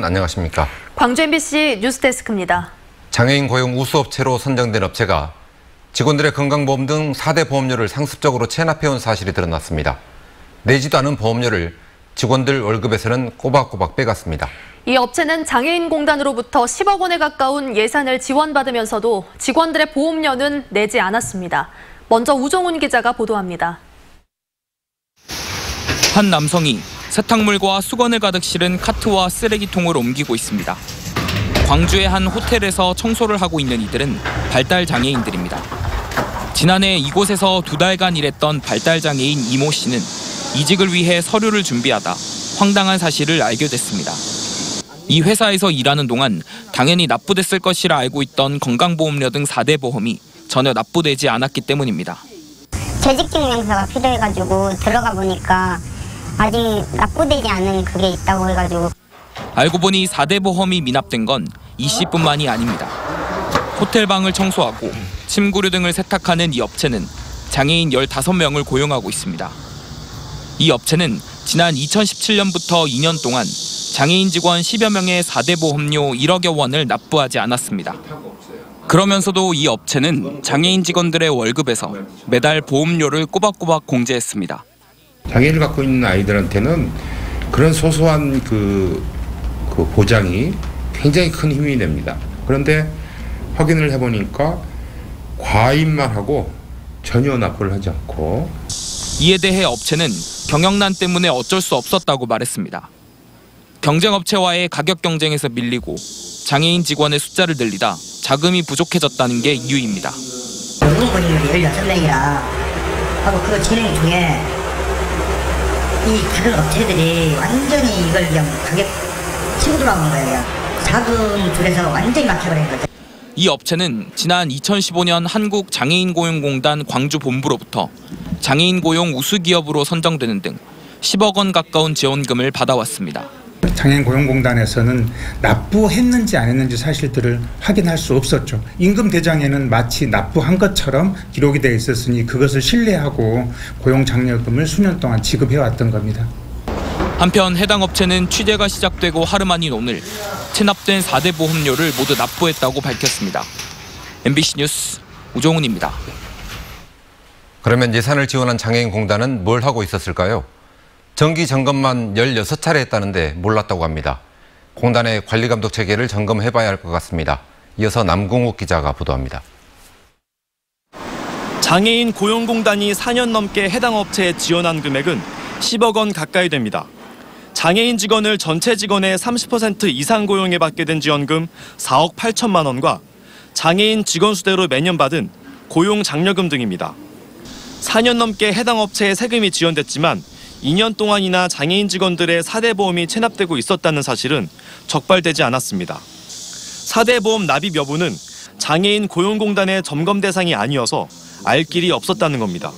여러분 안녕하십니까? 광주 MBC 뉴스데스크입니다. 장애인 고용 우수업체로 선정된 업체가 직원들의 건강보험 등 4대 보험료를 상습적으로 체납해온 사실이 드러났습니다. 내지도 않은 보험료를 직원들 월급에서는 꼬박꼬박 빼갔습니다. 이 업체는 장애인공단으로부터 10억 원에 가까운 예산을 지원받으면서도 직원들의 보험료는 내지 않았습니다. 먼저 우종훈 기자가 보도합니다. 한 남성이 세탁물과 수건을 가득 실은 카트와 쓰레기통을 옮기고 있습니다. 광주의 한 호텔에서 청소를 하고 있는 이들은 발달 장애인들입니다. 지난해 이곳에서 2달간 일했던 발달 장애인 이모 씨는 이직을 위해 서류를 준비하다 황당한 사실을 알게 됐습니다. 이 회사에서 일하는 동안 당연히 납부됐을 것이라 알고 있던 건강보험료 등 4대 보험이 전혀 납부되지 않았기 때문입니다. 재직증명서가 필요해가지고 들어가 보니까 아직 납부되지 않은 그게 있다고 해가지고. 알고 보니 4대 보험이 미납된 건 이 씨뿐만이 아닙니다. 호텔방을 청소하고 침구류 등을 세탁하는 이 업체는 장애인 15명을 고용하고 있습니다. 이 업체는 지난 2017년부터 2년 동안 장애인 직원 10여 명의 4대 보험료 1억여 원을 납부하지 않았습니다. 그러면서도 이 업체는 장애인 직원들의 월급에서 매달 보험료를 꼬박꼬박 공제했습니다. 장애인을 갖고 있는 아이들한테는 그런 소소한 그 보장이 굉장히 큰 힘이 됩니다. 그런데 확인을 해보니까 과잉만 하고 전혀 납부를 하지 않고. 이에 대해 업체는 경영난 때문에 어쩔 수 없었다고 말했습니다. 경쟁업체와의 가격 경쟁에서 밀리고 장애인 직원의 숫자를 늘리다 자금이 부족해졌다는 게 이유입니다. 연금보험료를 16명이라 하고 그 진행 중에 이 다른 업체들이 완전히 이걸 그냥 가격 치고 들어간 거예요. 자금 줄에서 완전히 막혀버린 거죠. 이 업체는 지난 2015년 한국장애인고용공단 광주본부로부터 장애인 고용 우수기업으로 선정되는 등 10억 원 가까운 지원금을 받아왔습니다. 장애인고용공단에서는 납부했는지 안 했는지 사실들을 확인할 수 없었죠. 임금 대장에는 마치 납부한 것처럼 기록이 되어 있었으니 그것을 신뢰하고 고용장려금을 수년 동안 지급해왔던 겁니다. 한편 해당 업체는 취재가 시작되고 하루 만인 오늘 체납된 4대 보험료를 모두 납부했다고 밝혔습니다. MBC 뉴스 우종훈입니다. 그러면 예산을 지원한 장애인공단은 뭘 하고 있었을까요? 정기 점검만 16차례 했다는데 몰랐다고 합니다. 공단의 관리감독 체계를 점검해봐야 할 것 같습니다. 이어서 남궁욱 기자가 보도합니다. 장애인 고용공단이 4년 넘게 해당 업체에 지원한 금액은 10억 원 가까이 됩니다. 장애인 직원을 전체 직원의 30% 이상 고용에 받게 된 지원금 4억 8천만 원과 장애인 직원 수대로 매년 받은 고용 장려금 등입니다. 4년 넘게 해당 업체에 세금이 지원됐지만 2년 동안이나 장애인 직원들의 4대 보험이 체납되고 있었다는 사실은 적발되지 않았습니다. 4대 보험 납입 여부는 장애인 고용공단의 점검 대상이 아니어서 알 길이 없었다는 겁니다.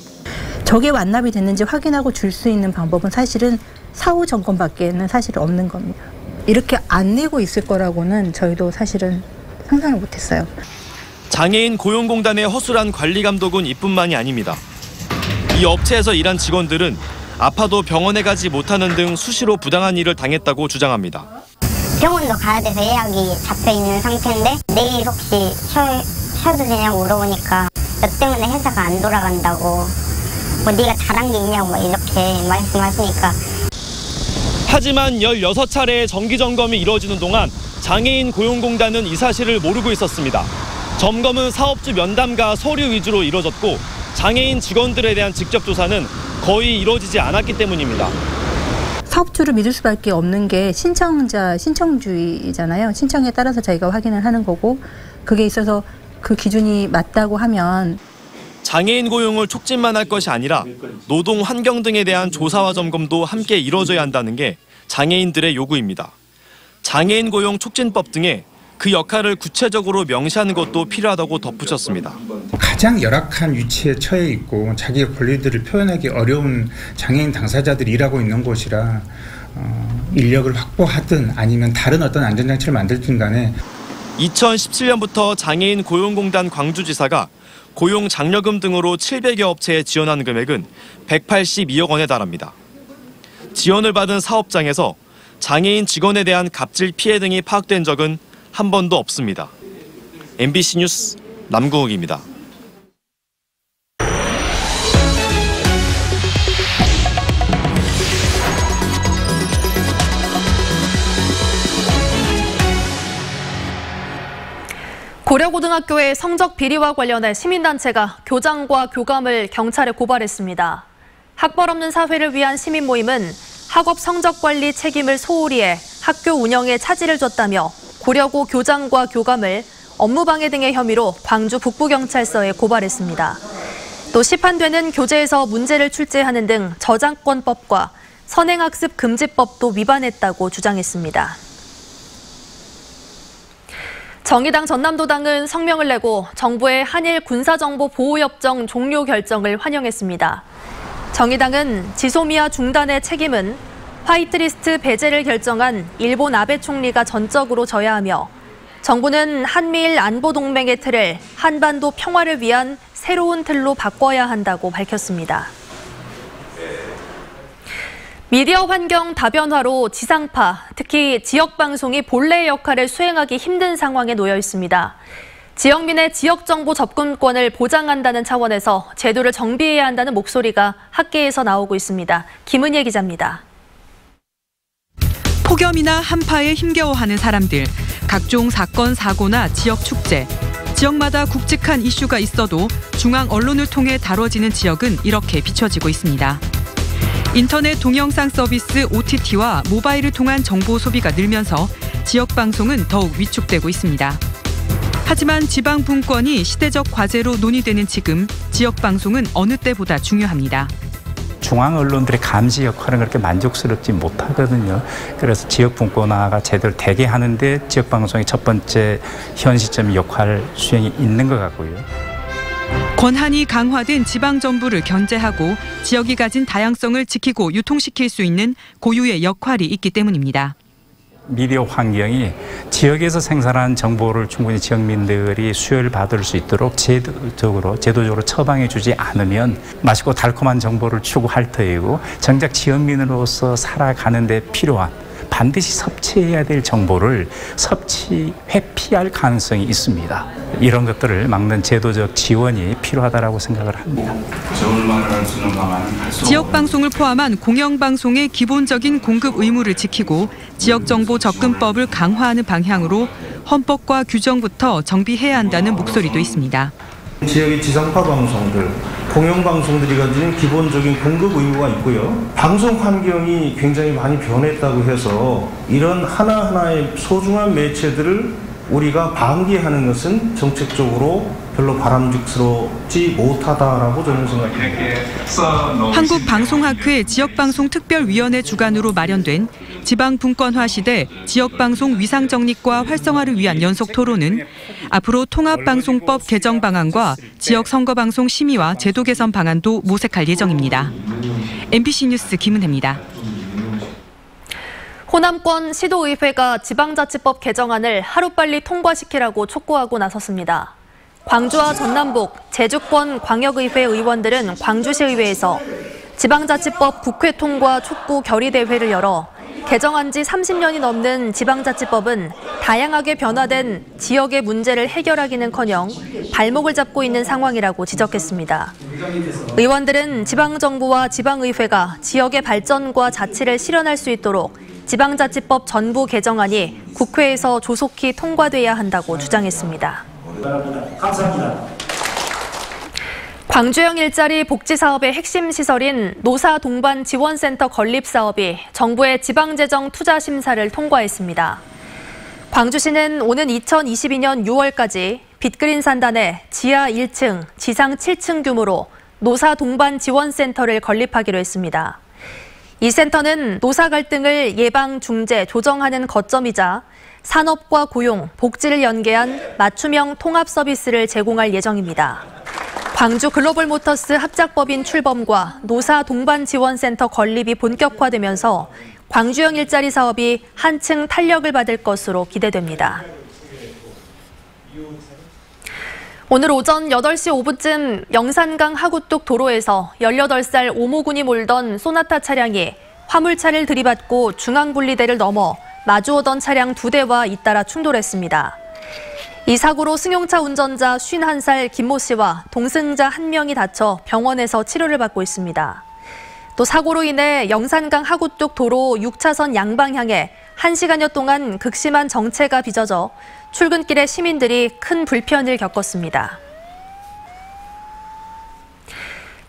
저게 완납이 됐는지 확인하고 줄 수 있는 방법은 사실은 사후 점검밖에는 사실 없는 겁니다. 이렇게 안 내고 있을 거라고는 저희도 사실은 상상을 못했어요. 장애인 고용공단의 허술한 관리 감독은 이뿐만이 아닙니다. 이 업체에서 일한 직원들은 아파도 병원에 가지 못하는 등 수시로 부당한 일을 당했다고 주장합니다. 병원도 가야 돼서 예약이 잡혀있는 상태인데 내일 혹시 쉬어도 되냐고 물어보니까 너 때문에 회사가 안 돌아간다고 뭐 네가 잘한 게 있냐고 뭐 이렇게 말씀하시니까. 하지만 16차례의 정기점검이 이루어지는 동안 장애인 고용공단은 이 사실을 모르고 있었습니다. 점검은 사업주 면담과 서류 위주로 이루어졌고 장애인 직원들에 대한 직접 조사는 거의 이루어지지 않았기 때문입니다. 사업주를 믿을 수밖에 없는 게 신청주의잖아요. 신청에 따라서 저희가 확인을 하는 거고 그게 있어서 그 기준이 맞다고 하면 장애인 고용을 촉진만 할 것이 아니라 노동 환경 등에 대한 조사와 점검도 함께 이루어져야 한다는 게 장애인들의 요구입니다. 장애인 고용 촉진법 등에 그 역할을 구체적으로 명시하는 것도 필요하다고 덧붙였습니다. 가장 열악한 위치에 처해 있고 자기의 권리들을 표현하기 어려운 장애인 당사자들이 일하고 있는 곳이라 인력을 확보하든 아니면 다른 어떤 안전장치를 만들든 간에 2017년부터 장애인 고용공단 광주지사가 고용 장려금 등으로 700여 업체에 지원한 금액은 182억 원에 달합니다. 지원을 받은 사업장에서 장애인 직원에 대한 갑질 피해 등이 파악된 적은 한 번도 없습니다. MBC 뉴스 남구욱입니다. 고려고등학교의 성적 비리와 관련해 시민단체가 교장과 교감을 경찰에 고발했습니다. 학벌 없는 사회를 위한 시민 모임은 학업 성적 관리 책임을 소홀히 해 학교 운영에 차질을 줬다며 고려고 교장과 교감을 업무방해 등의 혐의로 광주 북부경찰서에 고발했습니다. 또 시판되는 교재에서 문제를 출제하는 등 저작권법과 선행학습 금지법도 위반했다고 주장했습니다. 정의당 전남도당은 성명을 내고 정부의 한일 군사정보보호협정 종료 결정을 환영했습니다. 정의당은 지소미아 중단의 책임은 화이트리스트 배제를 결정한 일본 아베 총리가 전적으로 져야 하며 정부는 한미일 안보동맹의 틀을 한반도 평화를 위한 새로운 틀로 바꿔야 한다고 밝혔습니다. 미디어 환경 다변화로 지상파, 특히 지역방송이 본래의 역할을 수행하기 힘든 상황에 놓여 있습니다. 지역민의 지역정보 접근권을 보장한다는 차원에서 제도를 정비해야 한다는 목소리가 학계에서 나오고 있습니다. 김은혜 기자입니다. 폭염이나 한파에 힘겨워하는 사람들, 각종 사건, 사고나 지역 축제, 지역마다 굵직한 이슈가 있어도 중앙 언론을 통해 다뤄지는 지역은 이렇게 비춰지고 있습니다. 인터넷 동영상 서비스 OTT와 모바일을 통한 정보 소비가 늘면서 지역 방송은 더욱 위축되고 있습니다. 하지만 지방 분권이 시대적 과제로 논의되는 지금 지역 방송은 어느 때보다 중요합니다. 중앙 언론들의 감시 역할은 그렇게 만족스럽지 못하거든요. 그래서 지역 분권화가 제대로 되게 하는데 지역 방송의 첫 번째 현 시점 역할 수행이 있는 것 같고요. 권한이 강화된 지방정부를 견제하고 지역이 가진 다양성을 지키고 유통시킬 수 있는 고유의 역할이 있기 때문입니다. 미디어 환경이 지역에서 생산한 정보를 충분히 지역민들이 수요를 받을 수 있도록 제도적으로 처방해 주지 않으면 맛있고 달콤한 정보를 추구할 터이고 정작 지역민으로서 살아가는 데 필요한 반드시 섭취해야 될 정보를 회피할 가능성이 있습니다. 이런 것들을 막는 제도적 지원이 필요하다고 생각을 합니다. 지역 방송을 포함한 공영 방송의 기본적인 공급 의무를 지키고 지역 정보 접근법을 강화하는 방향으로 헌법과 규정부터 정비해야 한다는 목소리도 있습니다. 지역의 지상파 방송들, 공영방송들이 가지는 기본적인 공급 의무가 있고요. 방송 환경이 굉장히 많이 변했다고 해서 이런 하나하나의 소중한 매체들을 우리가 방기하는 것은 정책적으로 별로 바람직스럽지 못하다라고 저는 생각합니다. 한국방송학회 지역방송특별위원회 주관으로 마련된 지방분권화 시대 지역방송 위상정립과 활성화를 위한 연속 토론은 앞으로 통합방송법 개정 방안과 지역선거방송 심의와 제도 개선 방안도 모색할 예정입니다. MBC 뉴스 김은혜입니다. 호남권 시도의회가 지방자치법 개정안을 하루빨리 통과시키라고 촉구하고 나섰습니다. 광주와 전남북, 제주권 광역의회 의원들은 광주시의회에서 지방자치법 국회 통과 촉구 결의대회를 열어 개정한 지 30년이 넘는 지방자치법은 다양하게 변화된 지역의 문제를 해결하기는커녕 발목을 잡고 있는 상황이라고 지적했습니다. 의원들은 지방정부와 지방의회가 지역의 발전과 자치를 실현할 수 있도록 지방자치법 전부 개정안이 국회에서 조속히 통과돼야 한다고 주장했습니다. 감사합니다. 광주형 일자리 복지 사업의 핵심 시설인 노사 동반 지원센터 건립 사업이 정부의 지방재정 투자 심사를 통과했습니다. 광주시는 오는 2022년 6월까지 빅그린 산단에 지하 1층, 지상 7층 규모로 노사 동반 지원센터를 건립하기로 했습니다. 이 센터는 노사 갈등을 예방, 중재, 조정하는 거점이자 산업과 고용, 복지를 연계한 맞춤형 통합 서비스를 제공할 예정입니다. 광주 글로벌모터스 합작법인 출범과 노사 동반 지원센터 건립이 본격화되면서 광주형 일자리 사업이 한층 탄력을 받을 것으로 기대됩니다. 오늘 오전 8시 5분쯤 영산강 하구뚝 도로에서 18살 오모군이 몰던 소나타 차량이 화물차를 들이받고 중앙분리대를 넘어 마주오던 차량 2대와 잇따라 충돌했습니다. 이 사고로 승용차 운전자 51살 김모 씨와 동승자 1명이 다쳐 병원에서 치료를 받고 있습니다. 또 사고로 인해 영산강 하구 쪽 도로 6차선 양방향에 1시간여 동안 극심한 정체가 빚어져 출근길에 시민들이 큰 불편을 겪었습니다.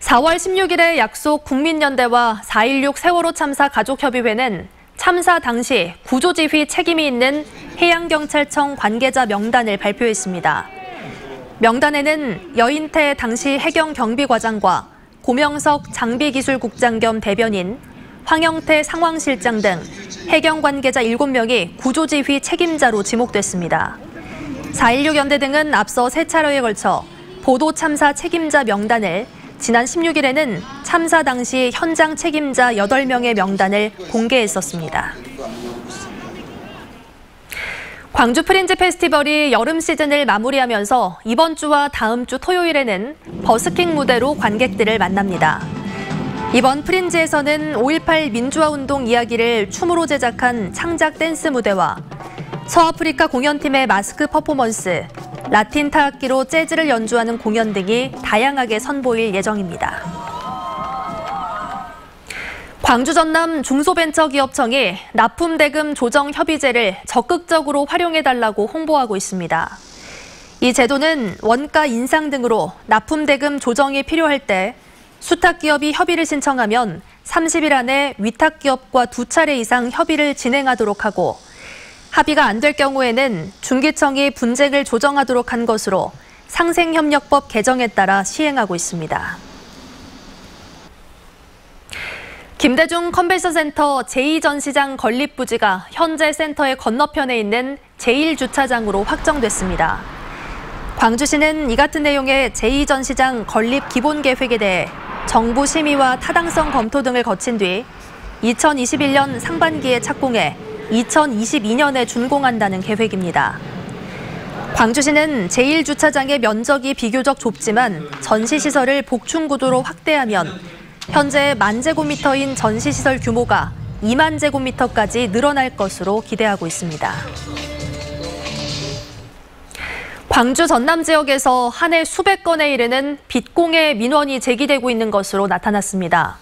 4월 16일에 약속 국민연대와 4.16 세월호 참사 가족협의회는 참사 당시 구조지휘 책임이 있는 해양경찰청 관계자 명단을 발표했습니다. 명단에는 여인태 당시 해경경비과장과 고명석 장비기술국장 겸 대변인, 황영태 상황실장 등 해경 관계자 7명이 구조지휘 책임자로 지목됐습니다. 4.16 연대 등은 앞서 3차례에 걸쳐 보도 참사 책임자 명단을, 지난 16일에는 참사 당시 현장 책임자 8명의 명단을 공개했었습니다. 광주 프린지 페스티벌이 여름 시즌을 마무리하면서 이번 주와 다음 주 토요일에는 버스킹 무대로 관객들을 만납니다. 이번 프린지에서는 5.18 민주화운동 이야기를 춤으로 제작한 창작 댄스 무대와 서아프리카 공연팀의 마스크 퍼포먼스, 라틴 타악기로 재즈를 연주하는 공연 등이 다양하게 선보일 예정입니다. 광주 전남 중소벤처기업청이 납품대금 조정 협의제를 적극적으로 활용해달라고 홍보하고 있습니다. 이 제도는 원가 인상 등으로 납품대금 조정이 필요할 때 수탁기업이 협의를 신청하면 30일 안에 위탁기업과 2차례 이상 협의를 진행하도록 하고, 합의가 안 될 경우에는 중기청이 분쟁을 조정하도록 한 것으로 상생협력법 개정에 따라 시행하고 있습니다. 김대중 컨벤션센터 제2전시장 건립 부지가 현재 센터의 건너편에 있는 제1주차장으로 확정됐습니다. 광주시는 이 같은 내용의 제2전시장 건립 기본계획에 대해 정부 심의와 타당성 검토 등을 거친 뒤 2021년 상반기에 착공해 2022년에 준공한다는 계획입니다. 광주시는 제1주차장의 면적이 비교적 좁지만 전시시설을 복층구도로 확대하면 현재 10,000제곱미터인 전시시설 규모가 20,000제곱미터까지 늘어날 것으로 기대하고 있습니다. 광주 전남 지역에서 한 해 수백 건에 이르는 빚공해 민원이 제기되고 있는 것으로 나타났습니다.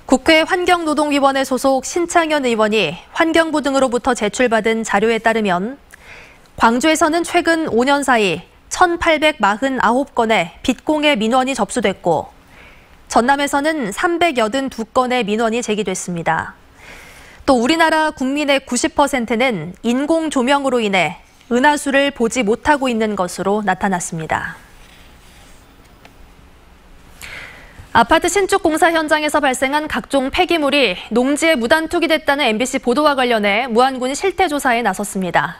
국회 환경노동위원회 소속 신창현 의원이 환경부 등으로부터 제출받은 자료에 따르면 광주에서는 최근 5년 사이 1,849건의 빚공해 민원이 접수됐고, 전남에서는 382건의 민원이 제기됐습니다. 또 우리나라 국민의 90%는 인공 조명으로 인해 은하수를 보지 못하고 있는 것으로 나타났습니다. 아파트 신축 공사 현장에서 발생한 각종 폐기물이 농지에 무단 투기됐다는 MBC 보도와 관련해 무안군이 실태 조사에 나섰습니다.